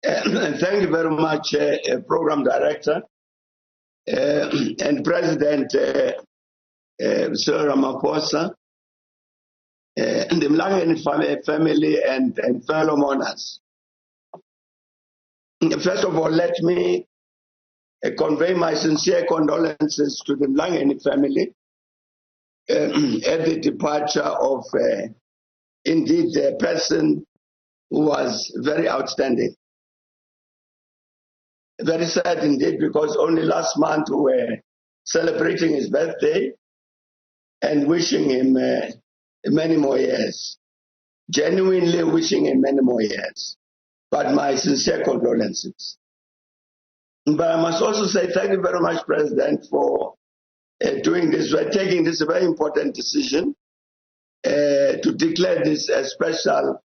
Thank you very much, Program Director and President Sir Ramaphosa, and the Mlangeni family and fellow mourners. First of all, let me convey my sincere condolences to the Mlangeni family at the departure of, indeed, a person who was very outstanding. Very sad indeed, because only last month we were celebrating his birthday and wishing him many more years. Genuinely wishing him many more years. But my sincere condolences. But I must also say thank you very much, President, for doing this. We're taking this very important decision to declare this a special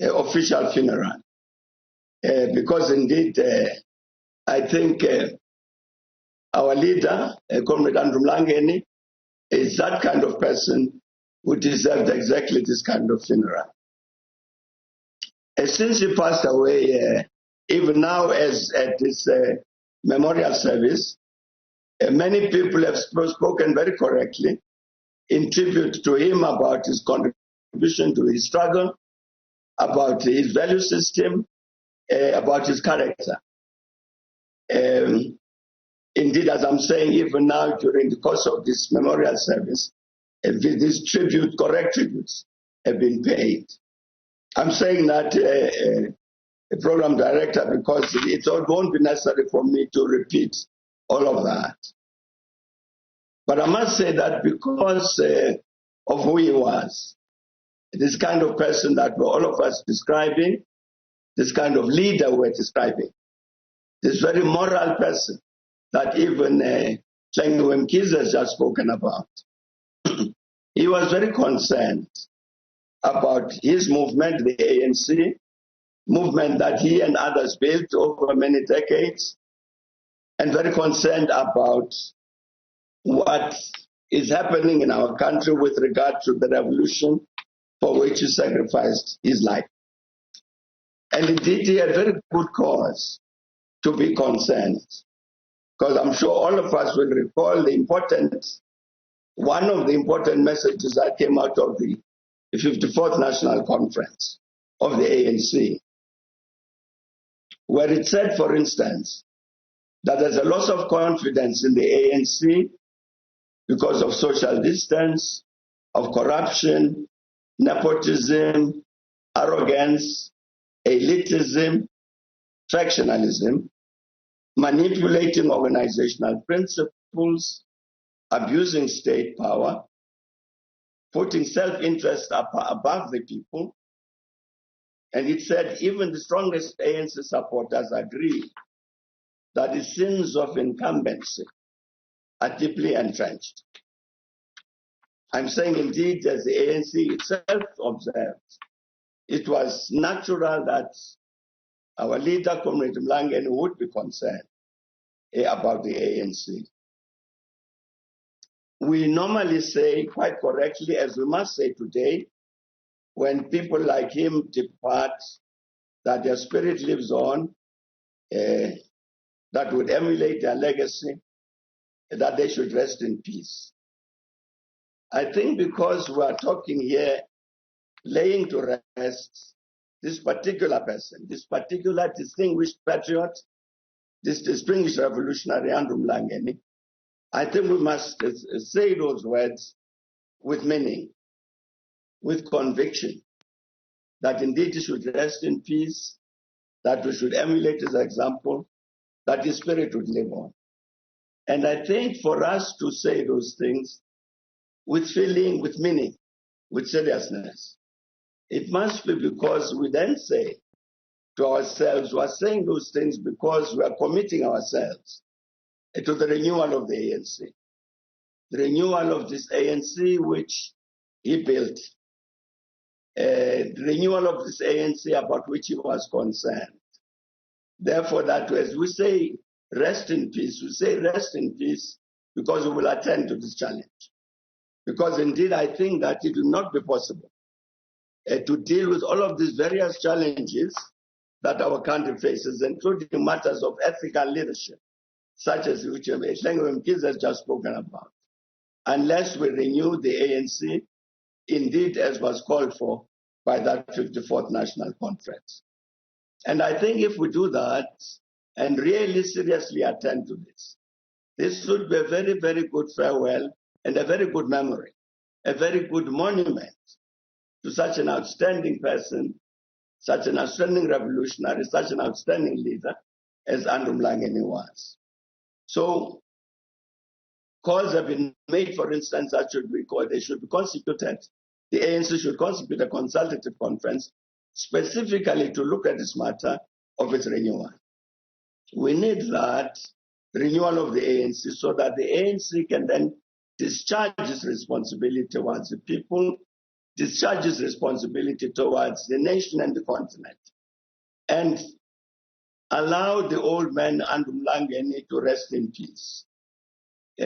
official funeral. Because indeed, I think our leader, Comrade Andrew Mlangeni, is that kind of person who deserved exactly this kind of funeral. Since he passed away, even now as at this memorial service, many people have spoken very correctly in tribute to him about his contribution to his struggle, about his value system, about his character. Indeed, as I'm saying, even now during the course of this memorial service, these correct tributes have been paid. I'm saying that, Program Director, because it won't be necessary for me to repeat all of that. But I must say that because of who he was, this kind of person that all of us describing, this kind of leader we're describing, this very moral person that even Mlangeni has just spoken about. He was very concerned about his movement, the ANC, movement that he and others built over many decades, and very concerned about what is happening in our country with regard to the revolution for which he sacrificed his life. And indeed, he had very good cause to be concerned, because I'm sure all of us will recall one of the important messages that came out of the 54th National Conference of the ANC, where it said, for instance, that there's a loss of confidence in the ANC because of social distance, of corruption, nepotism, arrogance, elitism, factionalism, manipulating organizational principles, abusing state power, putting self-interest above the people. And it said even the strongest ANC supporters agree that the sins of incumbency are deeply entrenched. I'm saying indeed, as the ANC itself observed, it was natural that our leader, Comrade Mlangeni, would be concerned about the ANC. We normally say, quite correctly, as we must say today, when people like him depart, that their spirit lives on, that would emulate their legacy, that they should rest in peace. I think because we are talking here, laying to rest this particular person, this particular distinguished patriot, this distinguished revolutionary, Andrew Mlangeni, I think we must say those words with meaning, with conviction, that indeed he should rest in peace, that we should emulate his example, that his spirit would live on. And I think for us to say those things with feeling, with meaning, with seriousness, it must be because we then say to ourselves, we are saying those things because we are committing ourselves to the renewal of the ANC, the renewal of this ANC which he built, the renewal of this ANC about which he was concerned. Therefore, that as we say rest in peace, we say rest in peace because we will attend to this challenge. Because indeed, I think that it will not be possible to deal with all of these various challenges that our country faces, including matters of ethical leadership, such as which Mlangeni has just spoken about, unless we renew the ANC, indeed as was called for by that 54th National Conference. And I think if we do that and really seriously attend to this would be a very, very good farewell and a very good memory, a very good monument to such an outstanding person, such an outstanding revolutionary, such an outstanding leader as Andrew Mlangeni was. So calls have been made, for instance, that they should be constituted, the ANC should constitute a consultative conference specifically to look at this matter of its renewal. We need that renewal of the ANC so that the ANC can then discharge its responsibility towards the people, discharge its responsibility towards the nation and the continent, and allow the old man Andrew Mlangeni to rest in peace.